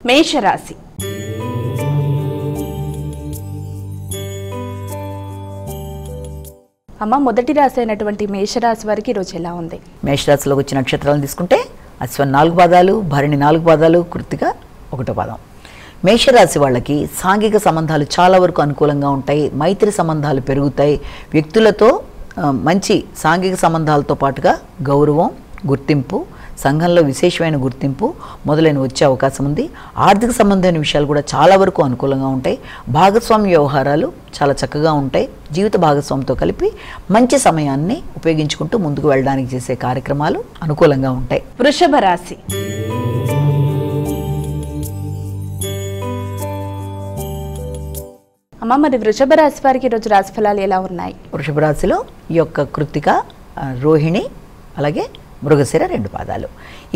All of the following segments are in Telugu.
మేషరాశి. అమ్మ, మొదటి రాశి అయినటువంటి మేషరాశి వారికి ఈరోజు ఎలా ఉంది? మేషరాశిలోకి వచ్చిన నక్షత్రాలను తీసుకుంటే అశ్విన్ 4 పాదాలు, భరణి 4 పాదాలు, కృత్తిక 1వ పాదం. మేషరాశి వాళ్ళకి సాంఘిక సంబంధాలు చాలా వరకు అనుకూలంగా ఉంటాయి. మైత్రి సంబంధాలు పెరుగుతాయి. వ్యక్తులతో మంచి సాంఘిక సంబంధాలతో పాటుగా గౌరవం, గుర్తింపు, సంఘంలో విశేషమైన గుర్తింపు మొదలైన వచ్చే అవకాశం ఉంది. ఆర్థిక సంబంధమైన విషయాలు కూడా చాలా వరకు అనుకూలంగా ఉంటాయి. భాగస్వామ్య వ్యవహారాలు చాలా చక్కగా ఉంటాయి. జీవిత భాగస్వామితో కలిపి మంచి సమయాన్ని ఉపయోగించుకుంటూ ముందుకు వెళ్ళడానికి చేసే కార్యక్రమాలు అనుకూలంగా ఉంటాయి. వృషభ రాశి. అమ్మ, మరి వృషభ రాశి వారికి ఈరోజు రాశి ఫలాలు ఎలా ఉన్నాయి? వృషభ రాశిలో ఈ యొక్క కృత్తిక, రోహిణి, అలాగే మృగశిర 2 పాదాలు.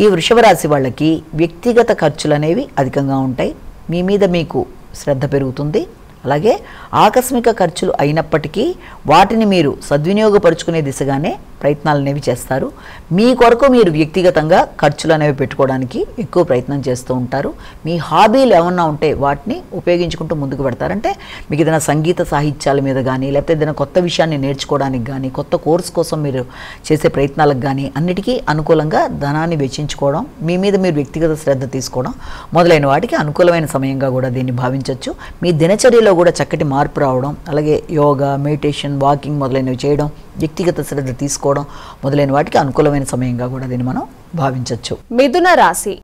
ఈ వృషభ రాశి వాళ్ళకి వ్యక్తిగత ఖర్చులు అనేవి అధికంగా ఉంటాయి. మీ మీద మీకు శ్రద్ధ పెరుగుతుంది. అలాగే ఆకస్మిక ఖర్చులు అయినప్పటికీ వాటిని మీరు సద్వినియోగపరుచుకునే దిశగానే ప్రయత్నాలు అనేవి చేస్తారు. మీ కొరకు మీరు వ్యక్తిగతంగా ఖర్చులు అనేవి పెట్టుకోవడానికి ఎక్కువ ప్రయత్నం చేస్తూ ఉంటారు. మీ హాబీలు ఏమన్నా ఉంటే వాటిని ఉపయోగించుకుంటూ ముందుకు పెడతారంటే మీకు ఏదైనా సంగీత సాహిత్యాల మీద కానీ, లేకపోతే ఏదైనా కొత్త విషయాన్ని నేర్చుకోవడానికి కానీ, కొత్త కోర్స్ కోసం మీరు చేసే ప్రయత్నాలకు కానీ అన్నిటికీ అనుకూలంగా ధనాన్ని వెచ్చించుకోవడం, మీ మీద మీరు వ్యక్తిగత శ్రద్ధ తీసుకోవడం మొదలైన వాటికి అనుకూలమైన సమయంగా కూడా దీన్ని భావించవచ్చు. మీ దినచర్యలో కూడా చక్కటి మార్పు రావడం, అలాగే యోగా, మెడిటేషన్, వాకింగ్ మొదలైనవి చేయడం, వ్యక్తిగత శ్రద్ధ తీసుకోవడం మొదలైన వాటికి అనుకూలమైన సమయంగా కూడా దీన్ని మనం భావించవచ్చు. మిథున రాశి.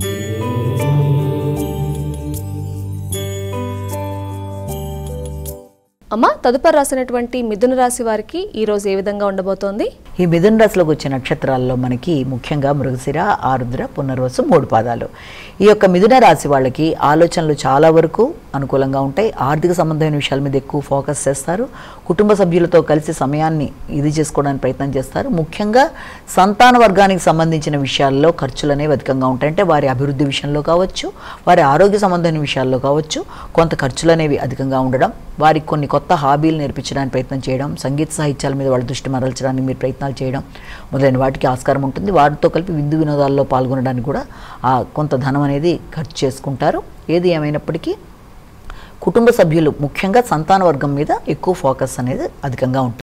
అమ్మ, తదుపరి రాసినటువంటి మిథున రాశి వారికి ఈ రోజు ఏ విధంగా ఉండబోతోంది? ఈ మిథున రాశిలోకి వచ్చే నక్షత్రాల్లో మనకి ముఖ్యంగా మృగశిర, ఆరుద్ర, పునర్వసు 3 పాదాలు. ఈ యొక్క మిథున రాశి వాళ్ళకి ఆలోచనలు చాలా వరకు అనుకూలంగా ఉంటాయి. ఆర్థిక సంబంధమైన విషయాల మీద ఎక్కువ ఫోకస్ చేస్తారు. కుటుంబ సభ్యులతో కలిసి సమయాన్ని ఇది చేసుకోవడానికి ప్రయత్నం చేస్తారు. ముఖ్యంగా సంతాన వర్గానికి సంబంధించిన విషయాల్లో ఖర్చులు అనేవి అధికంగా ఉంటాయి. అంటే వారి అభివృద్ధి విషయంలో కావచ్చు, వారి ఆరోగ్య సంబంధమైన విషయాల్లో కావచ్చు, కొంత ఖర్చులు అనేవి అధికంగా ఉండడం, వారికి కొన్ని కొత్త హాబీలు నేర్పించడానికి ప్రయత్నం చేయడం, సంగీత సాహిత్యాల మీద వాళ్ళ దృష్టి మరల్చడానికి మీరు ప్రయత్నాలు చేయడం మొదలైన వాటికి ఆస్కారం ఉంటుంది. వాటితో కలిపి విందు వినోదాల్లో పాల్గొనడానికి కూడా కొంత ధనం అనేది ఖర్చు చేసుకుంటారు. ఏది ఏమైనప్పటికీ కుటుంబ సభ్యులు ముఖ్యంగా సంతాన వర్గం మీద ఎక్కువ ఫోకస్ అనేది అధికంగా ఉంటుంది.